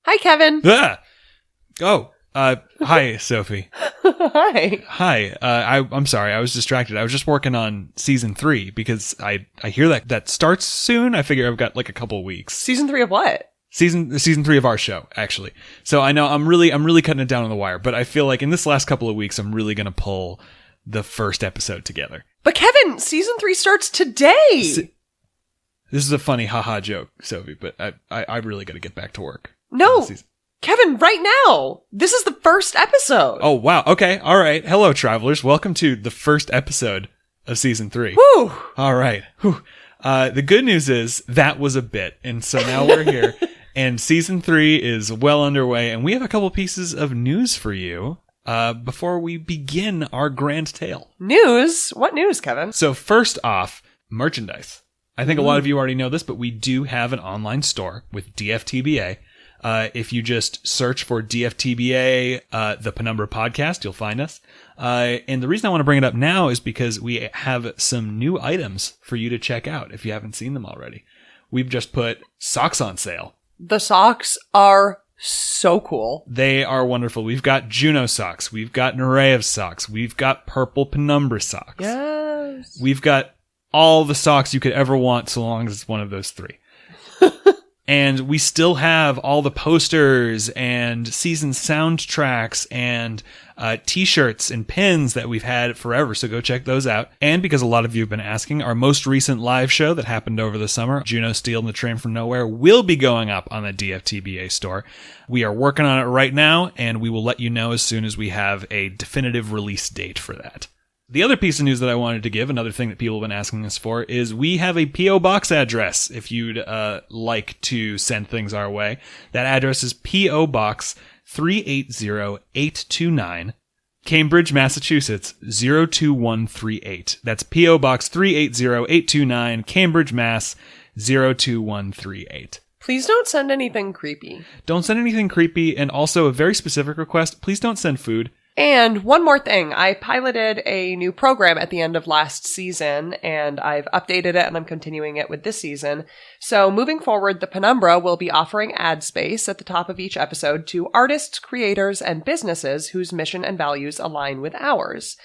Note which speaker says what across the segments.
Speaker 1: Hi, Kevin.
Speaker 2: Ah! Hi, Sophie.
Speaker 1: Hi.
Speaker 2: Hi. I'm sorry. I was distracted. I was just working on season 3 because I hear that starts soon. I figure I've got like a couple of weeks.
Speaker 1: Season 3 of what?
Speaker 2: Season 3 of our show, actually. So I know I'm really cutting it down on the wire, but I feel like in this last couple of weeks, I'm really going to pull the first episode together.
Speaker 1: But Kevin, season 3 starts today.
Speaker 2: This is a funny haha joke, Sophie, but I really got to get back to work.
Speaker 1: No, Kevin, right now. This is the first episode.
Speaker 2: Oh, wow. Okay. All right. Hello, travelers. Welcome to the first episode of season 3.
Speaker 1: Woo!
Speaker 2: All right. Whew. The good news is that was a bit. And so now we're here. And season 3 is well underway, and we have a couple pieces of news for you before we begin our grand tale.
Speaker 1: News? What news, Kevin?
Speaker 2: So first off, merchandise. I think a lot of you already know this, but we do have an online store with DFTBA. If you just search for DFTBA, the Penumbra podcast, you'll find us. And the reason I want to bring it up now is because we have some new items for you to check out if you haven't seen them already. We've just put socks on sale.
Speaker 1: The socks are so cool.
Speaker 2: They are wonderful. We've got Juno socks. We've got an array of socks. We've got purple Penumbra socks.
Speaker 1: Yes.
Speaker 2: We've got all the socks you could ever want so long as it's one of those 3. And we still have all the posters and season soundtracks and t-shirts and pins that we've had forever, so go check those out. And because a lot of you have been asking, our most recent live show that happened over the summer, Juno Stealing the Train from Nowhere, will be going up on the DFTBA store. We are working on it right now, and we will let you know as soon as we have a definitive release date for that. The other piece of news that I wanted to give, another thing that people have been asking us for, is we have a P.O. Box address if you'd like to send things our way. That address is P.O. Box 380829, Cambridge, Massachusetts 02138. That's P.O. Box 380829, Cambridge, Mass 02138.
Speaker 1: Please don't send anything creepy.
Speaker 2: Don't send anything creepy, and also a very specific request, please don't send food.
Speaker 1: And one more thing, I piloted a new program at the end of last season, and I've updated it and I'm continuing it with this season. So moving forward, the Penumbra will be offering ad space at the top of each episode to artists, creators, and businesses whose mission and values align with ours.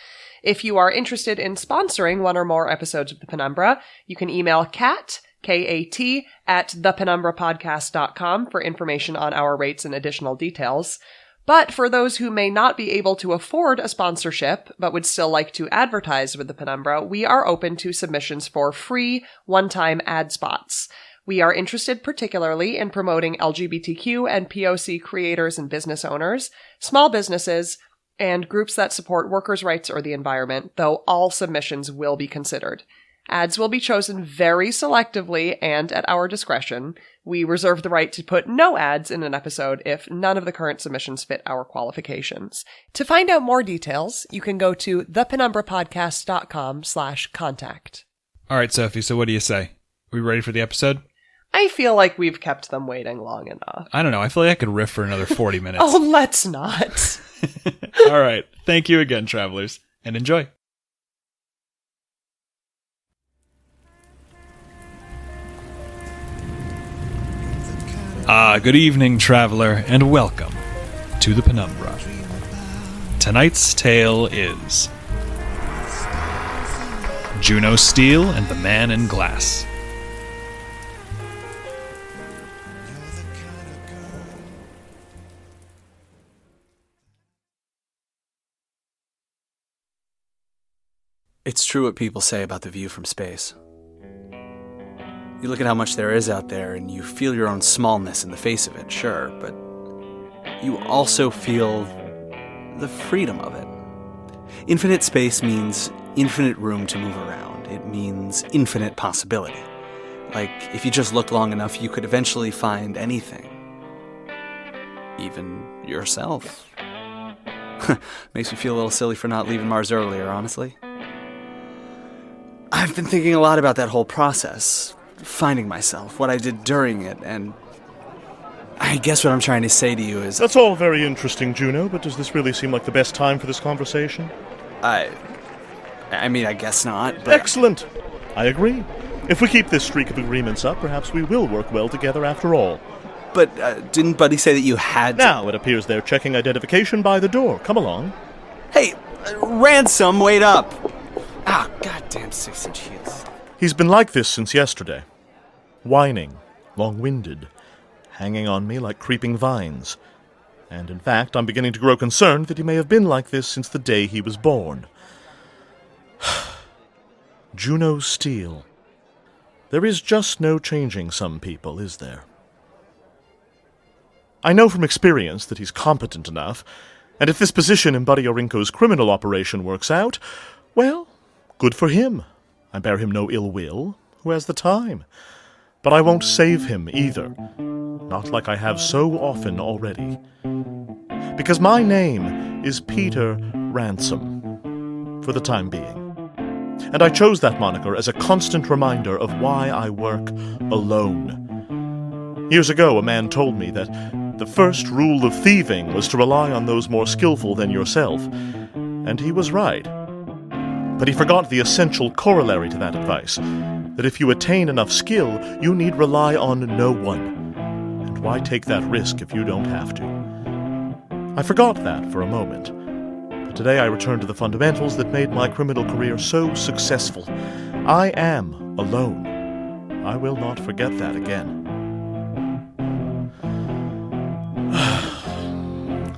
Speaker 1: If you are interested in sponsoring one or more episodes of the Penumbra, you can email Kat, K-A-T, at thepενumbrapodcast.com for information on our rates and additional details. But for those who may not be able to afford a sponsorship, but would still like to advertise with the Penumbra, we are open to submissions for free, one-time ad spots. We are interested particularly in promoting LGBTQ and POC creators and business owners, small businesses, and groups that support workers' rights or the environment, though all submissions will be considered. Ads will be chosen very selectively and at our discretion. We reserve the right to put no ads in an episode if none of the current submissions fit our qualifications. To find out more details, you can go to thepενumbrapodcast.com/contact.
Speaker 2: All right, Sophie, so what do you say? Are we ready for the episode?
Speaker 1: I feel like we've kept them waiting long enough.
Speaker 2: I don't know. I feel like I could riff for another 40 minutes.
Speaker 1: Oh, let's not.
Speaker 2: All right. Thank you again, travelers, and enjoy. Good evening, traveler, and welcome to the Penumbra. Tonight's tale is Juno Steel and the Man in Glass.
Speaker 3: It's true what people say about the view from space. You look at how much there is out there and you feel your own smallness in the face of it, sure, but you also feel the freedom of it. Infinite space means infinite room to move around. It means infinite possibility. Like, if you just looked long enough, you could eventually find anything. Even yourself. Makes me feel a little silly for not leaving Mars earlier, honestly. I've been thinking a lot about that whole process. Finding myself, what I did during it, and I guess what I'm trying to say to you is...
Speaker 4: That's all very interesting, Juno, but does this really seem like the best time for this conversation?
Speaker 3: I mean, I guess not, but...
Speaker 4: Excellent! I agree. If we keep this streak of agreements up, perhaps we will work well together after all.
Speaker 3: But didn't Buddy say that you had to...
Speaker 4: Now it appears they're checking identification by the door. Come along.
Speaker 3: Hey, Ransom, wait up. Ah, goddamn 6-inch heels.
Speaker 4: He's been like this since yesterday. Whining, long-winded, hanging on me like creeping vines. And in fact, I'm beginning to grow concerned that he may have been like this since the day he was born. Juno Steele. There is just no changing some people, is there? I know from experience that he's competent enough, and if this position in Buddy Orinko's criminal operation works out, well, good for him. I bear him no ill will. Who has the time? But I won't save him either. Not like I have so often already. Because my name is Peter Ransom, for the time being. And I chose that moniker as a constant reminder of why I work alone. Years ago, a man told me that the first rule of thieving was to rely on those more skillful than yourself. And he was right. But he forgot the essential corollary to that advice, that if you attain enough skill, you need rely on no one. And why take that risk if you don't have to? I forgot that for a moment. But today I return to the fundamentals that made my criminal career so successful. I am alone. I will not forget that again.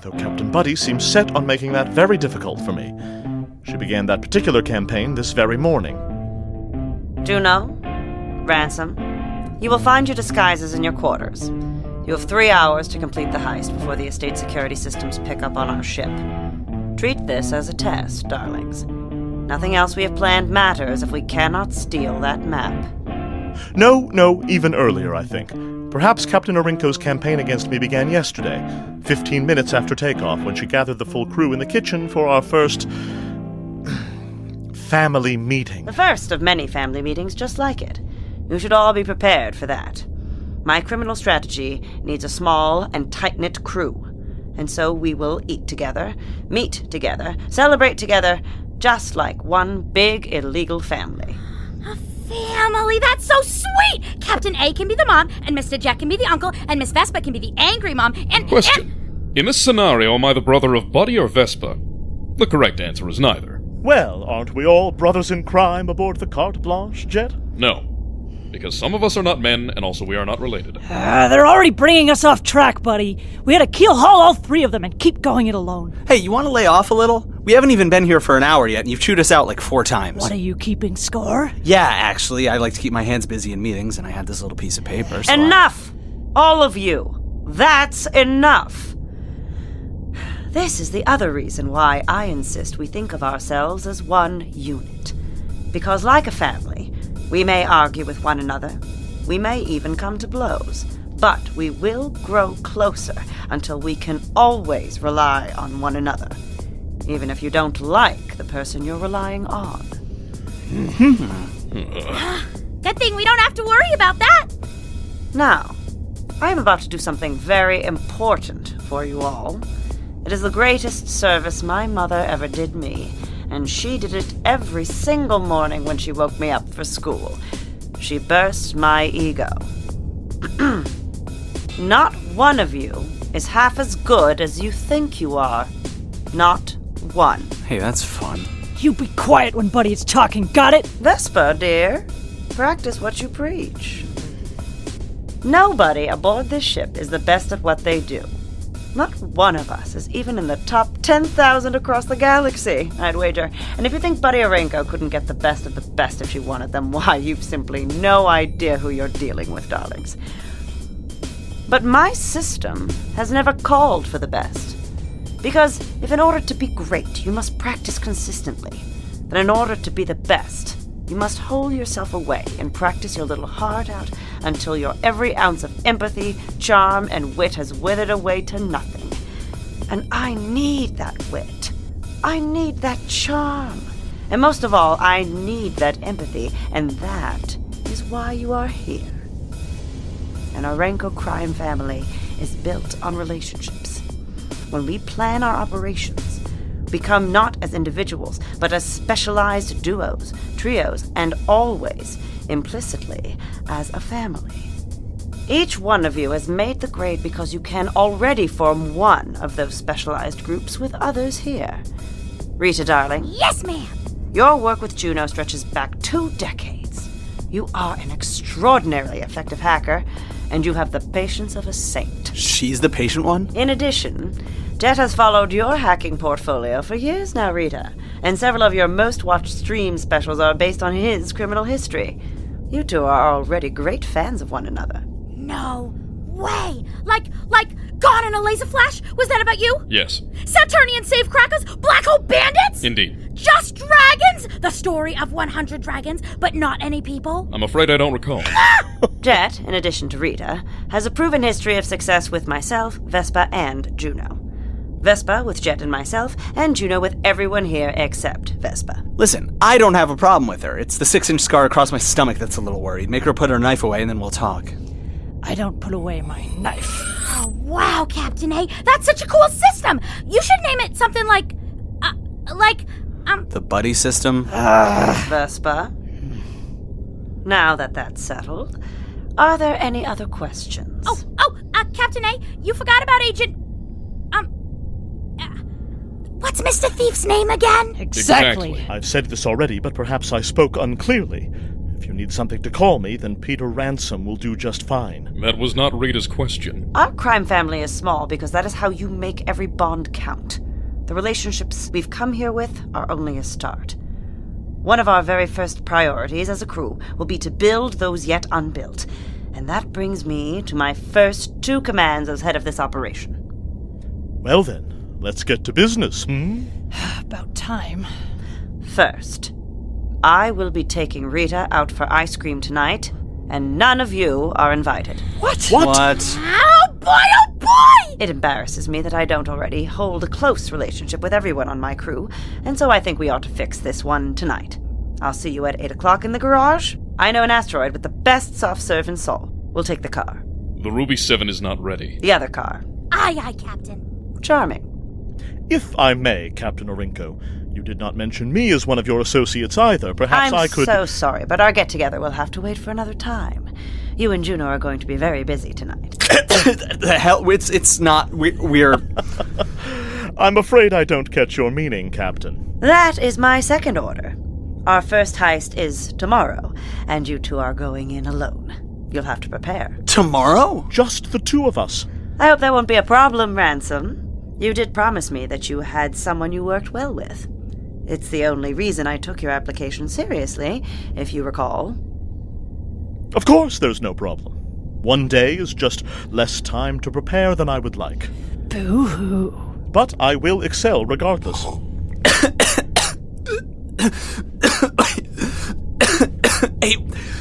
Speaker 4: Though Captain Buddy seems set on making that very difficult for me. She began that particular campaign this very morning.
Speaker 5: Juno, Ransom, you will find your disguises in your quarters. You have 3 hours to complete the heist before the estate security systems pick up on our ship. Treat this as a test, darlings. Nothing else we have planned matters if we cannot steal that map.
Speaker 4: No, even earlier, I think. Perhaps Captain Orinko's campaign against me began yesterday, 15 minutes after takeoff, when she gathered the full crew in the kitchen for our first family meeting.
Speaker 5: The first of many family meetings just like it. You should all be prepared for that. My criminal strategy needs a small and tight-knit crew. And so we will eat together, meet together, celebrate together, just like one big illegal family.
Speaker 6: A family? That's so sweet! Captain A can be the mom, and Mr. Jack can be the uncle, and Miss Vespa can be the angry mom, and...
Speaker 7: Question. In this scenario, am I the brother of Buddy or Vespa? The correct answer is neither.
Speaker 4: Well, aren't we all brothers in crime aboard the Carte Blanche jet?
Speaker 7: No. Because some of us are not men, and also we are not related.
Speaker 8: They're already bringing us off track, buddy. We had to keel haul all 3 of them and keep going it alone.
Speaker 3: Hey, you want to lay off a little? We haven't even been here for an hour yet, and you've chewed us out like 4 times.
Speaker 8: What, are you keeping score?
Speaker 3: Yeah, actually, I like to keep my hands busy in meetings, and I had this little piece of paper, so
Speaker 5: Enough! All of you. That's enough. This is the other reason why I insist we think of ourselves as one unit. Because like a family, we may argue with one another. We may even come to blows. But we will grow closer until we can always rely on one another. Even if you don't like the person you're relying on.
Speaker 6: Good thing we don't have to worry about that.
Speaker 5: Now, I am about to do something very important for you all. It is the greatest service my mother ever did me, and she did it every single morning when she woke me up for school. She burst my ego. Not one of you is half as good as you think you are. Not one.
Speaker 3: Hey, that's fun.
Speaker 8: You be quiet when Buddy is talking, got it?
Speaker 5: Vespa, dear, practice what you preach. Nobody aboard this ship is the best at what they do. Not one of us is even in the top 10,000 across the galaxy, I'd wager. And if you think Buddy Orinko couldn't get the best of the best if she wanted them, why, you've simply no idea who you're dealing with, darlings. But my system has never called for the best. Because if in order to be great, you must practice consistently, then in order to be the best, you must hold yourself away and practice your little heart out until your every ounce of empathy, charm, and wit has withered away to nothing. And I need that wit. I need that charm. And most of all, I need that empathy, and that is why you are here. An Orinko crime family is built on relationships. When we plan our operations, we come not as individuals, but as specialized duos, trios, and always, implicitly, as a family. Each one of you has made the grade because you can already form one of those specialized groups with others here. Rita, darling.
Speaker 6: Yes, ma'am.
Speaker 5: Your work with Juno stretches back 2 decades. You are an extraordinarily effective hacker, and you have the patience of a saint.
Speaker 3: She's the patient one?
Speaker 5: In addition, Jet has followed your hacking portfolio for years now, Rita, and several of your most watched stream specials are based on his criminal history. You two are already great fans of one another.
Speaker 6: No way! Like, Gone in a Laser Flash? Was that about you?
Speaker 7: Yes.
Speaker 6: Saturnian Safecrackers? Black Hole Bandits?
Speaker 7: Indeed.
Speaker 6: Just Dragons? The story of 100 dragons, but not any people?
Speaker 7: I'm afraid I don't recall.
Speaker 5: Jet, in addition to Rita, has a proven history of success with myself, Vespa, and Juno. Vespa with Jet and myself, and Juno with everyone here except Vespa.
Speaker 3: Listen, I don't have a problem with her. It's the 6-inch scar across my stomach that's a little worried. Make her put her knife away and then we'll talk.
Speaker 8: I don't put away my knife.
Speaker 6: Oh, wow, Captain A. That's such a cool system. You should name it something like...
Speaker 3: The buddy system?
Speaker 5: Vespa. Now that that's settled, are there any other questions?
Speaker 6: Captain A, you forgot about Agent... what's Mr. Thief's name again?
Speaker 8: Exactly.
Speaker 4: I've said this already, but perhaps I spoke unclearly. If you need something to call me, then Peter Ransom will do just fine.
Speaker 7: That was not Rita's question.
Speaker 5: Our crime family is small because that is how you make every bond count. The relationships we've come here with are only a start. One of our very first priorities as a crew will be to build those yet unbuilt. And that brings me to my first 2 commands as head of this operation.
Speaker 4: Well then, let's get to business,
Speaker 8: About time.
Speaker 5: First, I will be taking Rita out for ice cream tonight, and none of you are invited.
Speaker 8: What?
Speaker 6: Oh boy!
Speaker 5: It embarrasses me that I don't already hold a close relationship with everyone on my crew, and so I think we ought to fix this one tonight. I'll see you at 8 o'clock in the garage. I know an asteroid with the best soft serve in Seoul. We'll take the car.
Speaker 7: The Ruby 7 is not ready.
Speaker 5: The other car.
Speaker 6: Aye, Captain.
Speaker 5: Charming.
Speaker 4: If I may, Captain Orinko, you did not mention me as one of your associates either. Perhaps I could...
Speaker 5: I'm so sorry, but our get-together will have to wait for another time. You and Juno are going to be very busy tonight.
Speaker 3: The hell? It's not... We're...
Speaker 4: I'm afraid I don't catch your meaning, Captain.
Speaker 5: That is my second order. Our first heist is tomorrow, and you two are going in alone. You'll have to prepare.
Speaker 3: Tomorrow?
Speaker 4: Just the 2 of us.
Speaker 5: I hope that won't be a problem, Ransom. You did promise me that you had someone you worked well with. It's the only reason I took your application seriously, if you recall.
Speaker 4: Of course there's no problem. One day is just less time to prepare than I would like.
Speaker 8: Boo-hoo.
Speaker 4: But I will excel regardless.
Speaker 3: Hey,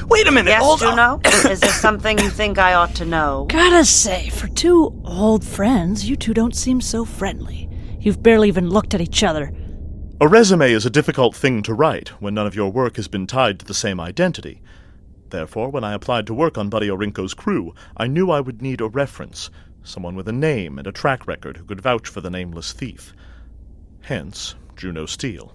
Speaker 3: wait a minute,
Speaker 5: Yes,
Speaker 3: hold
Speaker 5: Juno? Is there something you think I ought to know?
Speaker 8: Gotta say, for 2 old friends, you two don't seem so friendly. You've barely even looked at each other.
Speaker 4: A resume is a difficult thing to write when none of your work has been tied to the same identity. Therefore, when I applied to work on Buddy Orinko's crew, I knew I would need a reference, someone with a name and a track record who could vouch for the nameless thief. Hence, Juno Steele.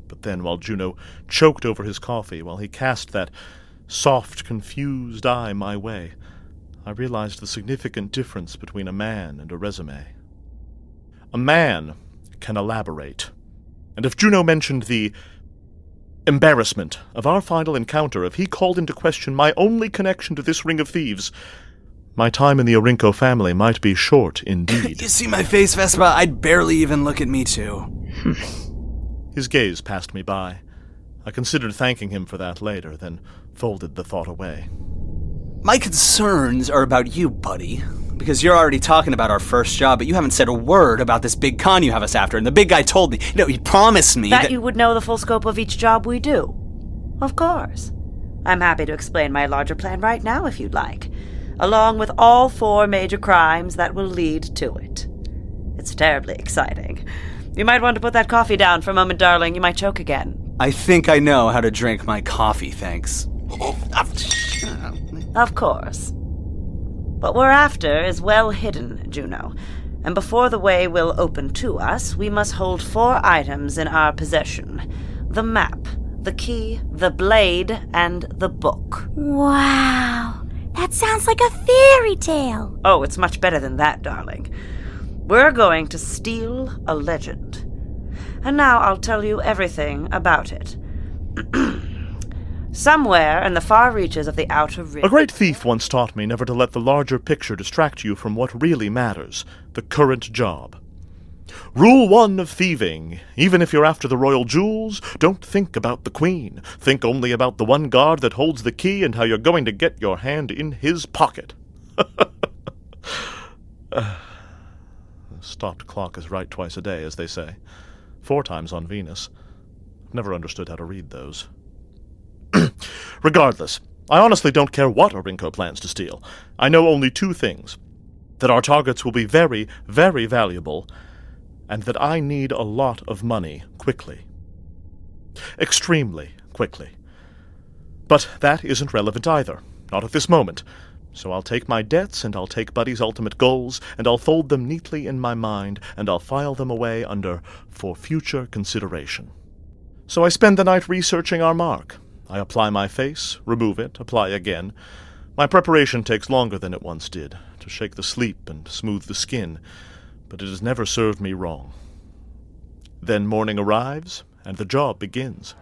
Speaker 4: But then, while Juno choked over his coffee, while he cast that soft, confused eye my way, I realized the significant difference between a man and a resume. A man can elaborate. And if Juno mentioned the embarrassment of our final encounter, if he called into question my only connection to this ring of thieves, my time in the Orinko family might be short indeed.
Speaker 3: You see my face, Vespa? I'd barely even look at me too.
Speaker 4: His gaze passed me by. I considered thanking him for that later, then folded the thought away.
Speaker 3: My concerns are about you, buddy. Because you're already talking about our first job, but you haven't said a word about this big con you have us after. And the big guy told me, he promised me
Speaker 5: that you would know the full scope of each job we do. Of course. I'm happy to explain my larger plan right now if you'd like, along with all 4 major crimes that will lead to it. It's terribly exciting. You might want to put that coffee down for a moment, darling. You might choke again.
Speaker 3: I think I know how to drink my coffee, thanks.
Speaker 5: Of course. What we're after is well hidden, Juno. And before the way will open to us, we must hold 4 items in our possession. The map, the key, the blade, and the book.
Speaker 6: Wow. That sounds like a fairy tale.
Speaker 5: Oh, it's much better than that, darling. We're going to steal a legend. And now I'll tell you everything about it. Somewhere in the far reaches of the outer rim...
Speaker 4: A great thief once taught me never to let the larger picture distract you from what really matters, the current job. Rule 1 of thieving. Even if you're after the royal jewels, don't think about the queen. Think only about the one guard that holds the key and how you're going to get your hand in his pocket. The stopped clock is right twice a day, as they say. 4 times on Venus. I've never understood how to read those. Regardless, I honestly don't care what Orinko plans to steal. I know only 2 things. That our targets will be very, very valuable, and that I need a lot of money quickly. Extremely quickly. But that isn't relevant either. Not at this moment. So I'll take my debts, and I'll take Buddy's ultimate goals, and I'll fold them neatly in my mind, and I'll file them away under for future consideration. So I spend the night researching our mark. I apply my face, remove it, apply again. My preparation takes longer than it once did, to shake the sleep and smooth the skin, but it has never served me wrong. Then morning arrives, and the job begins.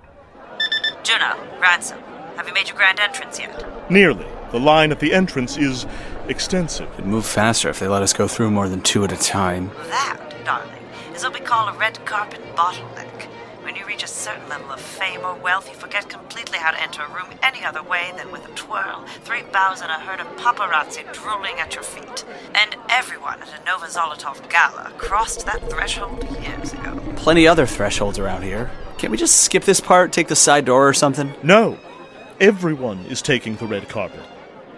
Speaker 5: Juno, ransom. Have you made your grand entrance yet?
Speaker 4: Nearly. The line at the entrance is extensive.
Speaker 3: It'd move faster if they let us go through more than 2 at a time.
Speaker 5: That, darling, is what we call a red carpet bottleneck. When you reach a certain level of fame or wealth, you forget completely how to enter a room any other way than with a twirl, 3 bows and a herd of paparazzi drooling at your feet. And everyone at a Nova Zolotov gala crossed that threshold years ago.
Speaker 3: Plenty other thresholds around here. Can't we just skip this part, take the side door or something?
Speaker 4: No. Everyone is taking the red carpet.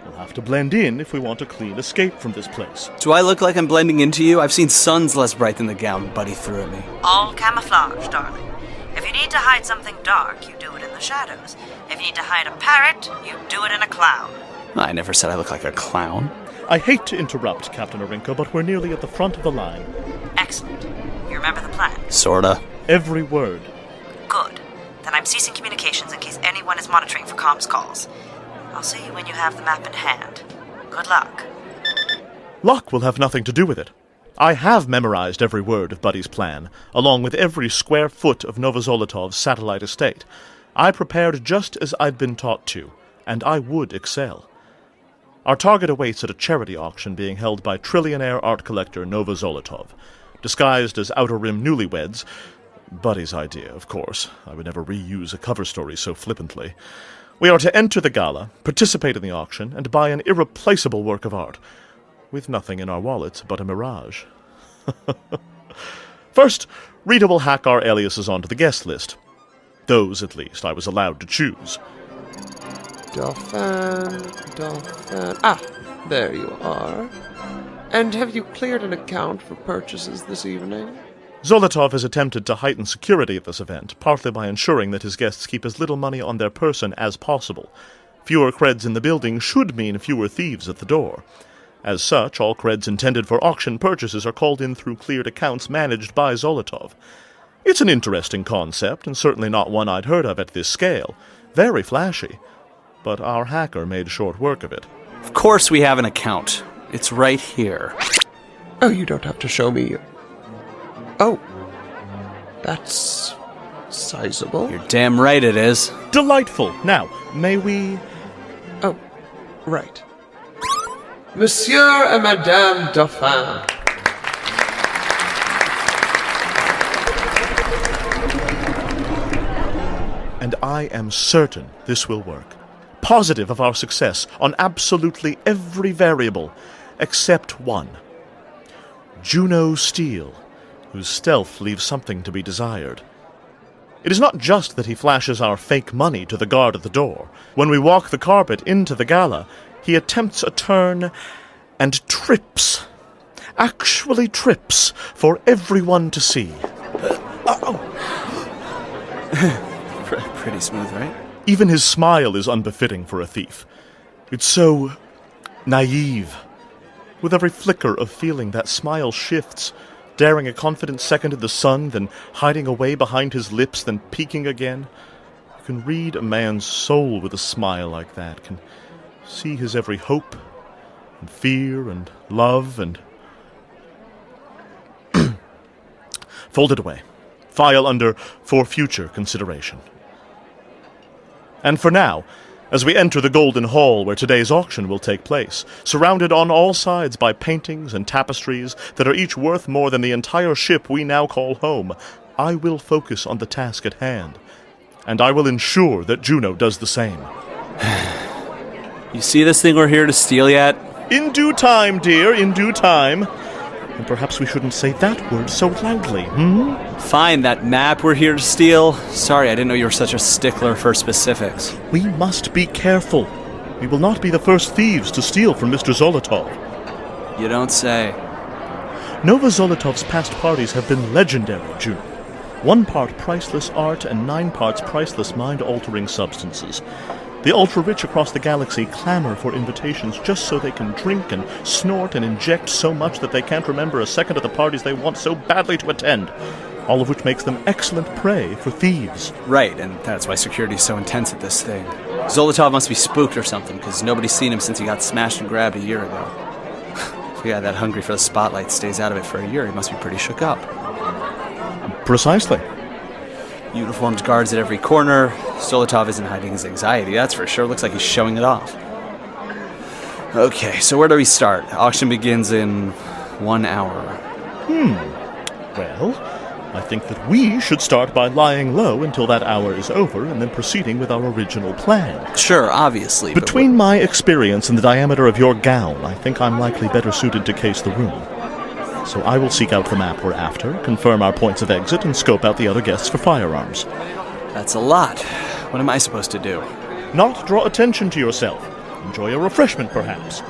Speaker 4: We'll have to blend in if we want a clean escape from this place.
Speaker 3: Do I look like I'm blending into you? I've seen suns less bright than the gown Buddy threw at me.
Speaker 5: All camouflage, darling. If you need to hide something dark, you do it in the shadows. If you need to hide a parrot, you do it in a cloud.
Speaker 3: I never said I look like a clown.
Speaker 4: I hate to interrupt, Captain Orinko, but we're nearly at the front of the line.
Speaker 5: Excellent. You remember the plan?
Speaker 3: Sorta.
Speaker 4: Every word.
Speaker 5: Good. Then I'm ceasing communications in case anyone is monitoring for comms calls. I'll see you when you have the map in hand. Good luck.
Speaker 4: Luck will have nothing to do with it. I have memorized every word of Buddy's plan, along with every square foot of Novozolotov's satellite estate. I prepared just as I'd been taught to, and I would excel. Our target awaits at a charity auction being held by trillionaire art collector Novozolotov. Disguised as Outer Rim newlyweds, Buddy's idea, of course. I would never reuse a cover story so flippantly. We are to enter the gala, participate in the auction, and buy an irreplaceable work of art, with nothing in our wallets but a mirage. First, Rita will hack our aliases onto the guest list. Those, at least, I was allowed to choose.
Speaker 9: Dauphin. Ah, there you are. And have you cleared an account for purchases this evening?
Speaker 4: Zolotov has attempted to heighten security at this event, partly by ensuring that his guests keep as little money on their person as possible. Fewer creds in the building should mean fewer thieves at the door. As such, all creds intended for auction purchases are called in through cleared accounts managed by Zolotov. It's an interesting concept, and certainly not one I'd heard of at this scale. Very flashy. But our hacker made short work of it.
Speaker 3: Of course we have an account. It's right here.
Speaker 9: Oh, you don't have to show me. Oh, that's sizable.
Speaker 3: You're damn right it is.
Speaker 4: Delightful. Now, may we...
Speaker 9: Oh, right. Monsieur and Madame Dauphin.
Speaker 4: And I am certain this will work. Positive of our success on absolutely every variable, except one. Juno Steele, whose stealth leaves something to be desired. It is not just that he flashes our fake money to the guard at the door. When we walk the carpet into the gala, he attempts a turn and trips. Actually trips for everyone to see.
Speaker 3: Pretty smooth, right?
Speaker 4: Even his smile is unbefitting for a thief. It's so naive. With every flicker of feeling, that smile shifts, daring a confident second in the sun, then hiding away behind his lips, then peeking again. You can read a man's soul with a smile like that, can see his every hope and fear and love and fold it away. File under for future consideration. And for now, as we enter the Golden Hall where today's auction will take place, surrounded on all sides by paintings and tapestries that are each worth more than the entire ship we now call home, I will focus on the task at hand, and I will ensure that Juno does the same.
Speaker 3: You see this thing we're here to steal yet?
Speaker 4: In due time, dear, in due time. And perhaps we shouldn't say that word so loudly,
Speaker 3: Fine, that map we're here to steal. Sorry, I didn't know you were such a stickler for specifics.
Speaker 4: We must be careful. We will not be the first thieves to steal from Mr. Zolotov.
Speaker 3: You don't say.
Speaker 4: Nova Zolotov's past parties have been legendary, Juno. 1 part priceless art and 9 parts priceless mind-altering substances. The ultra-rich across the galaxy clamor for invitations just so they can drink and snort and inject so much that they can't remember a second of the parties they want so badly to attend, all of which makes them excellent prey for thieves.
Speaker 3: Right, and that's why security's so intense at this thing. Zolotov must be spooked or something, because nobody's seen him since he got smashed and grabbed a year ago. If a guy that hungry for the spotlight stays out of it for a year, he must be pretty shook up.
Speaker 4: Precisely.
Speaker 3: Uniformed guards at every corner. Zolotov isn't hiding his anxiety, that's for sure. Looks like he's showing it off. Okay, so where do we start? Auction begins in 1 hour.
Speaker 4: Well, I think that we should start by lying low until that hour is over and then proceeding with our original plan.
Speaker 3: Sure, obviously.
Speaker 4: Between my experience and the diameter of your gown, I think I'm likely better suited to case the room. So I will seek out the map we're after, confirm our points of exit, and scope out the other guests for firearms.
Speaker 3: That's a lot. What am I supposed to do?
Speaker 4: Not draw attention to yourself. Enjoy a refreshment, perhaps.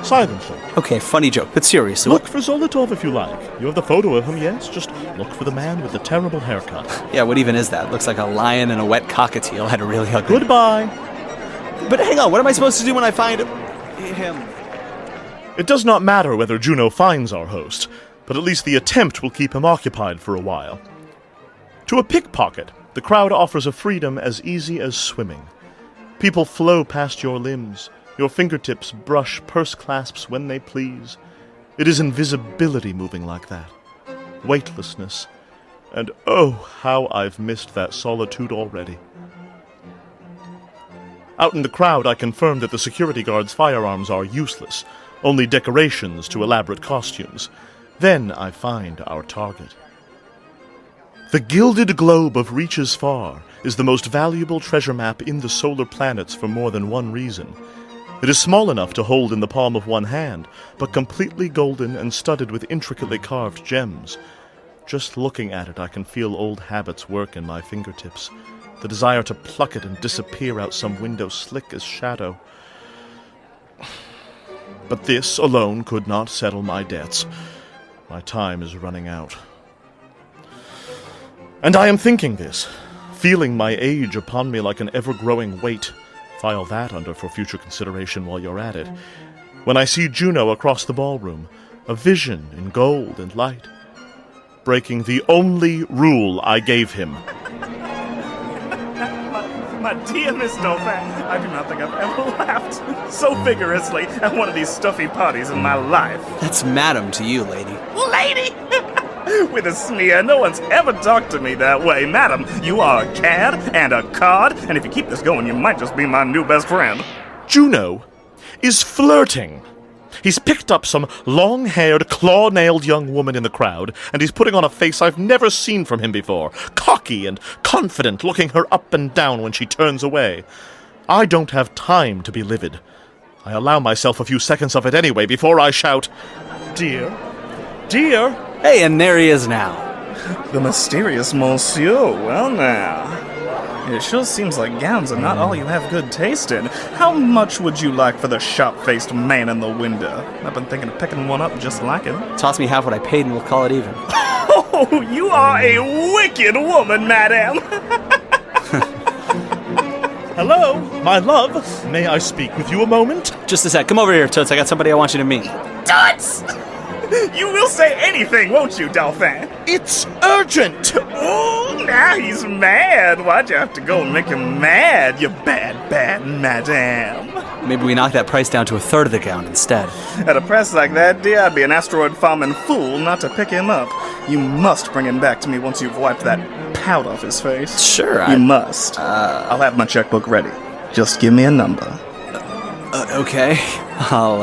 Speaker 4: Silently.
Speaker 3: Okay, funny joke, but seriously.
Speaker 4: Look for Zolotov if you like. You have the photo of him, yes? Just look for the man with the terrible haircut.
Speaker 3: Yeah, what even is that? Looks like a lion and a wet cockatiel had a really ugly...
Speaker 4: Goodbye.
Speaker 3: But hang on, what am I supposed to do when I find him?
Speaker 4: It does not matter whether Juno finds our host, but at least the attempt will keep him occupied for a while. To a pickpocket, the crowd offers a freedom as easy as swimming. People flow past your limbs. Your fingertips brush purse clasps when they please. It is invisibility moving like that. Weightlessness. And oh, how I've missed that solitude already. Out in the crowd, I confirm that the security guard's firearms are useless, only decorations to elaborate costumes. Then I find our target. The gilded globe of Reaches Far is the most valuable treasure map in the solar planets for more than one reason. It is small enough to hold in the palm of one hand, but completely golden and studded with intricately carved gems. Just looking at it, I can feel old habits work in my fingertips. The desire to pluck it and disappear out some window slick as shadow. But this alone could not settle my debts. My time is running out. And I am thinking this, feeling my age upon me like an ever-growing weight. File that under for future consideration while you're at it. When I see Juno across the ballroom, a vision in gold and light, breaking the only rule I gave him.
Speaker 10: My dear Miss Dauphin, I do not think I've ever laughed so vigorously at one of these stuffy parties in my life.
Speaker 3: That's madam to you, lady.
Speaker 10: Lady! With a sneer, no one's ever talked to me that way. Madam, you are a cad and a cod, and if you keep this going, you might just be my new best friend.
Speaker 4: Juno is flirting. He's picked up some long-haired, claw-nailed young woman in the crowd, and he's putting on a face I've never seen from him before, cocky and confident, looking her up and down when she turns away. I don't have time to be livid. I allow myself a few seconds of it anyway before I shout, "Dear, dear!"
Speaker 3: Hey, and there he is now.
Speaker 10: The mysterious monsieur, well now. It sure seems like gowns are not all you have good taste in. How much would you like for the sharp-faced man in the window? I've been thinking of picking one up just like him.
Speaker 3: Toss me half what I paid and we'll call it even.
Speaker 10: Oh, you are a wicked woman, madame!
Speaker 4: Hello, my love. May I speak with you a moment?
Speaker 3: Just a sec. Come over here, Toots. I got somebody I want you to meet.
Speaker 10: Toots! You will say anything, won't you, Dauphin?
Speaker 4: It's urgent!
Speaker 10: Ooh, now he's mad. Why'd you have to go and make him mad, you bad, bad madame?
Speaker 3: Maybe we knock that price down to a third of the gown instead.
Speaker 10: At a price like that, dear, I'd be an asteroid-farming fool not to pick him up. You must bring him back to me once you've wiped that pout off his face.
Speaker 3: Sure,
Speaker 10: You must. I'll have my checkbook ready. Just give me a number.
Speaker 3: Okay. I'll,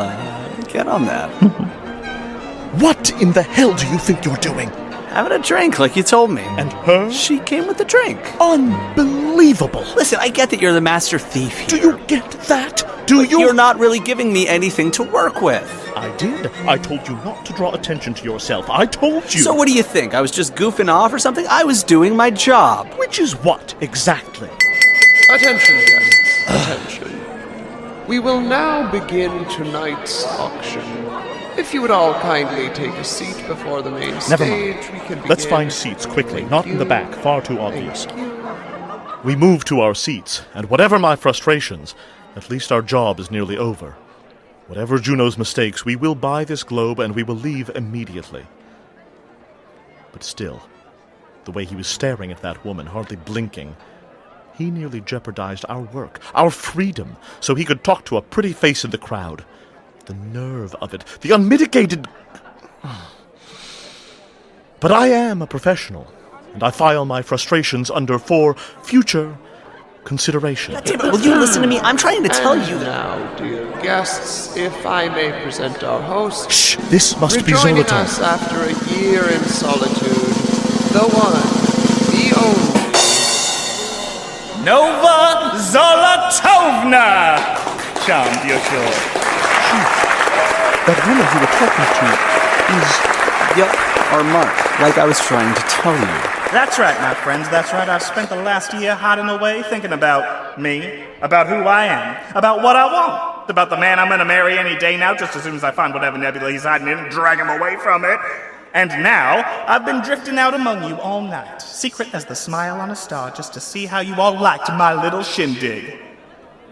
Speaker 3: get on that.
Speaker 4: What in the hell do you think you're doing?
Speaker 3: Having a drink, like you told me.
Speaker 4: And her?
Speaker 3: She came with the drink.
Speaker 4: Unbelievable.
Speaker 3: Listen, I get that you're the master thief here.
Speaker 4: Do you get that? Do you?
Speaker 3: You're not really giving me anything to work with.
Speaker 4: I did. I told you not to draw attention to yourself. I told you.
Speaker 3: So what do you think? I was just goofing off or something? I was doing my job.
Speaker 4: Which is what, exactly?
Speaker 9: Attention, guests. Attention. We will now begin tonight's auction. If you would all kindly take a seat before the main
Speaker 4: Never
Speaker 9: stage,
Speaker 4: mind.
Speaker 9: we can begin.
Speaker 4: Let's find seats quickly, not in the back, far too obvious. We move to our seats, and whatever my frustrations, at least our job is nearly over. Whatever Juno's mistakes, we will buy this globe and we will leave immediately. But still, the way he was staring at that woman, hardly blinking, he nearly jeopardized our work, our freedom, so he could talk to a pretty face in the crowd. The nerve of it, the unmitigated... But I am a professional, and I file my frustrations for future consideration.
Speaker 3: Damn it, will you listen to me? I'm trying to tell you that.
Speaker 9: Now, dear guests, if I may present our host.
Speaker 4: Shh, this must be
Speaker 9: Rejoining
Speaker 4: Zolatan.
Speaker 9: us after a year in solitude, the one, the only.
Speaker 10: Nova Zolotovna! Charmed, you're sure.
Speaker 4: That woman you were talking to is...
Speaker 3: Yep, our Mark, like I was trying to tell you.
Speaker 10: That's right, my friends, that's right. I've spent the last year hiding away thinking about me, about who I am, about what I want, about the man I'm gonna marry any day now, just as soon as I find whatever nebula he's hiding in and drag him away from it. And now, I've been drifting out among you all night, secret as the smile on a star, just to see how you all liked my little shindig.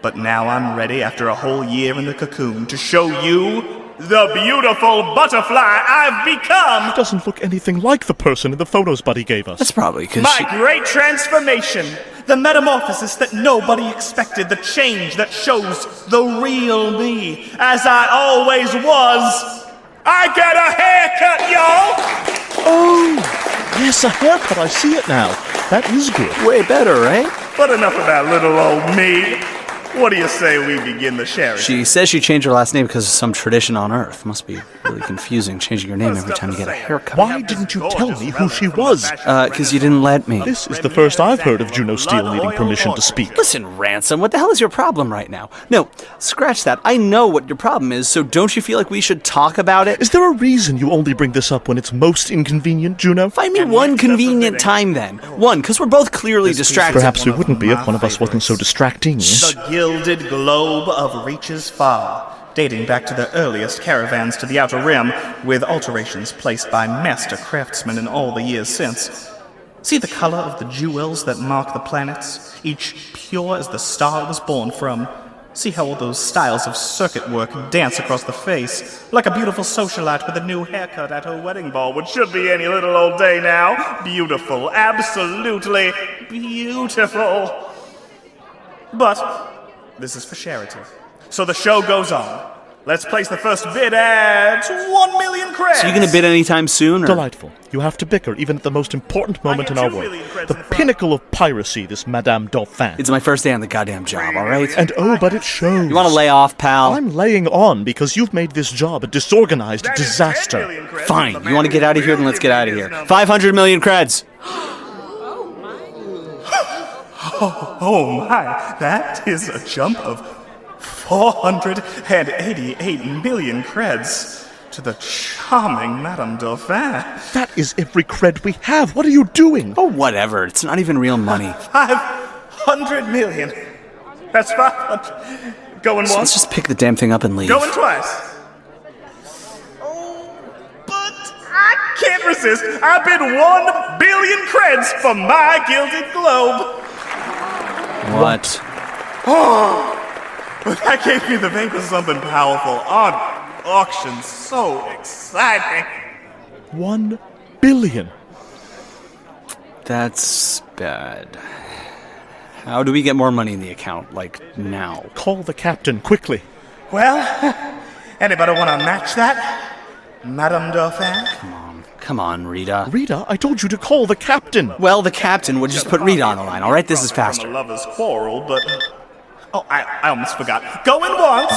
Speaker 10: But now I'm ready, after a whole year in the cocoon, to show you the beautiful butterfly I've become!
Speaker 4: She doesn't look anything like the person in the photos Buddy gave us.
Speaker 3: That's probably because
Speaker 10: My great transformation! The metamorphosis that nobody expected, the change that shows the real me, as I always was. I got a haircut, y'all!
Speaker 4: Oh, yes, a haircut. I see it now. That is good.
Speaker 3: way better, right?
Speaker 10: But enough about little old me. What do you say we begin the sherry?
Speaker 3: She says she changed her last name because of some tradition on Earth. Must be really confusing changing your name every time you get a haircut.
Speaker 4: Why didn't you tell me who she was?
Speaker 3: Because you didn't let me.
Speaker 4: This is the first I've heard of Juno Steele needing permission to speak.
Speaker 3: Listen, Ransom, what the hell is your problem right now? No, scratch that. I know what your problem is, so don't you feel like we should talk about it?
Speaker 4: Is there a reason you only bring this up when it's most inconvenient, Juno?
Speaker 3: Find me one convenient time then. One, because we're both clearly distracted.
Speaker 4: Perhaps we wouldn't be if one of us wasn't so distracting.
Speaker 10: The gilded globe of reaches far, dating back to the earliest caravans to the Outer Rim, with alterations placed by master craftsmen in all the years since. See the color of the jewels that mark the planets, each pure as the star it was born from. See how all those styles of circuit work dance across the face, like a beautiful socialite with a new haircut at her wedding ball, which should be any little old day now. Beautiful, absolutely beautiful. But this is for charity. So the show goes on. Let's place the first bid at 1 million creds.
Speaker 3: So you gonna bid anytime soon? Or?
Speaker 4: Delightful. You have to bicker even at the most important moment in our work. The pinnacle of piracy, this Madame Dauphin.
Speaker 3: It's my first day on the goddamn job, alright?
Speaker 4: And oh, but it shows.
Speaker 3: You wanna lay off, pal?
Speaker 4: I'm laying on because you've made this job a disorganized disaster.
Speaker 3: Fine. You wanna get out of here? Then let's get out of here. 500 million creds.
Speaker 10: Oh my, that is a jump of 488 million creds to the charming Madame Dauphin.
Speaker 4: That is every cred we have. What are you doing?
Speaker 3: Oh, whatever. It's not even real money.
Speaker 10: 500 million. That's 500. Going
Speaker 3: So
Speaker 10: once.
Speaker 3: let's just pick the damn thing up and leave.
Speaker 10: Going twice. Oh, but I can't resist. I bid 1 billion creds for my gilded globe.
Speaker 3: What?
Speaker 10: Oh, but that gave me the bank of something powerful on auction. So exciting.
Speaker 4: 1 billion.
Speaker 3: That's bad. How do we get more money in the account, like now?
Speaker 4: Call the captain, quickly.
Speaker 10: Well, anybody want to match that? Madame Dauphin?
Speaker 3: Come on, Rita.
Speaker 4: Rita, I told you to call the captain.
Speaker 3: Well, the captain would just put Rita on the line, all right? This is faster.
Speaker 10: From a lover's quarrel, but... Oh, I almost forgot. Go in once!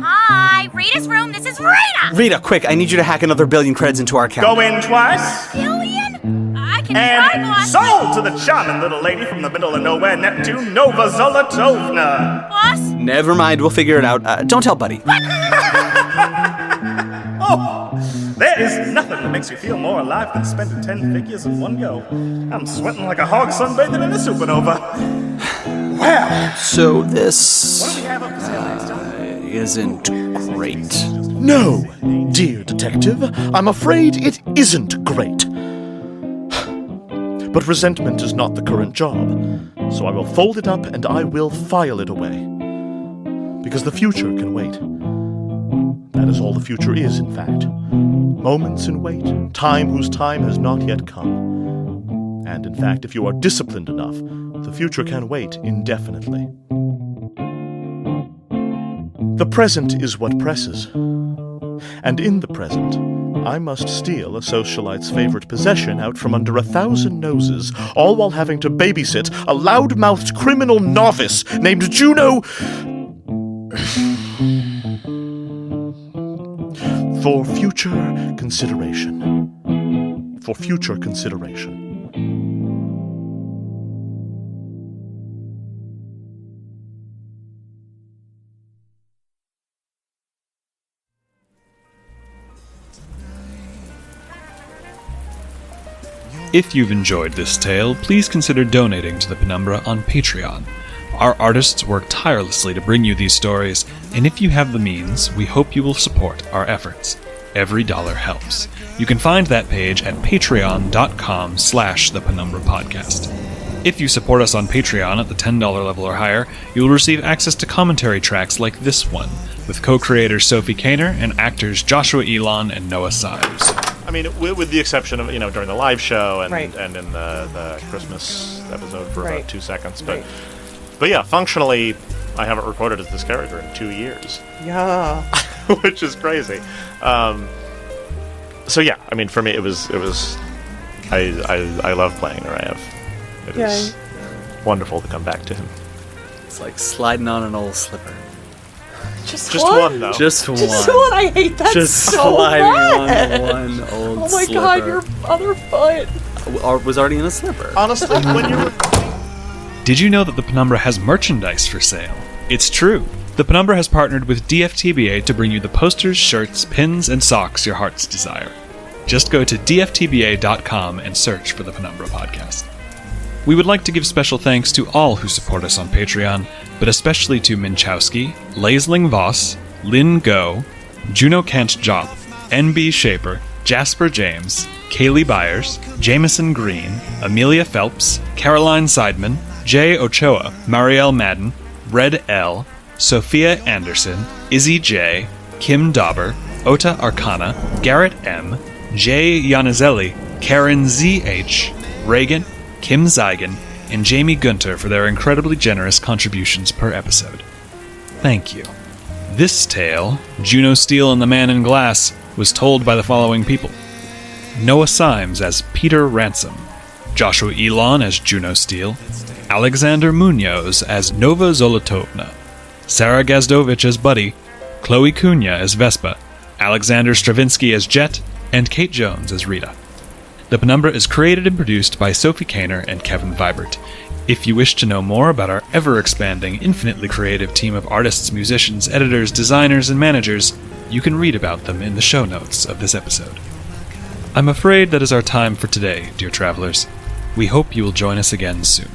Speaker 6: Hi, Rita's room. This is Rita!
Speaker 3: Rita, quick, I need you to hack another billion creds into our account.
Speaker 10: Go in twice!
Speaker 6: Billion? I can try,
Speaker 10: And
Speaker 6: boss.
Speaker 10: sold to the charming little lady from the middle of nowhere, Neptune, Nova Zolotovna!
Speaker 6: Boss?
Speaker 3: Never mind, we'll figure it out. Don't tell Buddy.
Speaker 10: Oh, there is nothing that makes you feel more alive than spending 10 figures in one go. I'm sweating like a hog sunbathing in a supernova. Well,
Speaker 3: So this...
Speaker 10: what do we have up for sale next time?
Speaker 3: isn't great.
Speaker 4: No, dear detective, I'm afraid it isn't great. But resentment is not the current job, so I will fold it up and I will file it away. Because the future can wait. That is all the future is, in fact. Moments in wait, time whose time has not yet come. And in fact, if you are disciplined enough, the future can wait indefinitely. The present is what presses. And in the present, I must steal a socialite's favorite possession out from under 1,000 noses, all while having to babysit a loud-mouthed criminal novice named Juno... For future consideration. For future consideration.
Speaker 2: If you've enjoyed this tale, please consider donating to the Penumbra on Patreon. Our artists work tirelessly to bring you these stories, and if you have the means, we hope you will support our efforts. Every dollar helps. You can find that page at patreon.com/The Penumbra Podcast. If you support us on Patreon at the $10 level or higher, you will receive access to commentary tracks like this one, with co-creators Sophie Kaner and actors Joshua Elon and Noah Symes.
Speaker 4: I mean, with the exception of, during the live show and
Speaker 1: Right.
Speaker 4: and in the Christmas episode for
Speaker 1: Right.
Speaker 4: about 2 seconds.
Speaker 1: Right.
Speaker 4: But yeah, functionally, I haven't recorded as this character in 2 years.
Speaker 1: Yeah.
Speaker 4: Which is crazy. So yeah, I mean, for me, it was. I love playing Grahame. It is wonderful to come back to him.
Speaker 3: It's like sliding on an old slipper.
Speaker 1: Just
Speaker 4: one, though.
Speaker 3: Just one.
Speaker 1: Just one. I hate that
Speaker 3: Just
Speaker 1: so
Speaker 3: sliding
Speaker 1: much.
Speaker 3: on one old
Speaker 1: Oh my
Speaker 3: slipper.
Speaker 1: god, your other foot.
Speaker 3: Was already in a slipper.
Speaker 4: Honestly, when you're...
Speaker 2: Did you know that the Penumbra has merchandise for sale? It's true. The Penumbra has partnered with DFTBA to bring you the posters, shirts, pins, and socks your hearts desire. Just go to dftba.com and search for the Penumbra Podcast. We would like to give special thanks to all who support us on Patreon, but especially to Minchowski, Laisling Voss, Lynn Go, Juno Kent Jop, NB Shaper, Jasper James, Kaylee Byers, Jameson Green, Amelia Phelps, Caroline Seidman, Jay Ochoa, Marielle Madden, Red L, Sophia Anderson, Izzy J, Kim Dauber, Ota Arcana, Garrett M, Jay Yanazelli, Karen ZH, Reagan, Kim Zeigen, and Jamie Gunter for their incredibly generous contributions per episode. Thank you. This tale, Juno Steele and the Man in Glass, was told by the following people: Noah Symes as Peter Ransom, Joshua Elon as Juno Steele, Alexander Munoz as Nova Zolotovna, Sarah Gazdovich as Buddy, Chloe Cunha as Vespa, Alexander Stravinsky as Jet, and Kate Jones as Rita. The Penumbra is created and produced by Sophie Kaner and Kevin Vibert. If you wish to know more about our ever-expanding, infinitely creative team of artists, musicians, editors, designers, and managers, you can read about them in the show notes of this episode. I'm afraid that is our time for today, dear travelers. We hope you will join us again soon.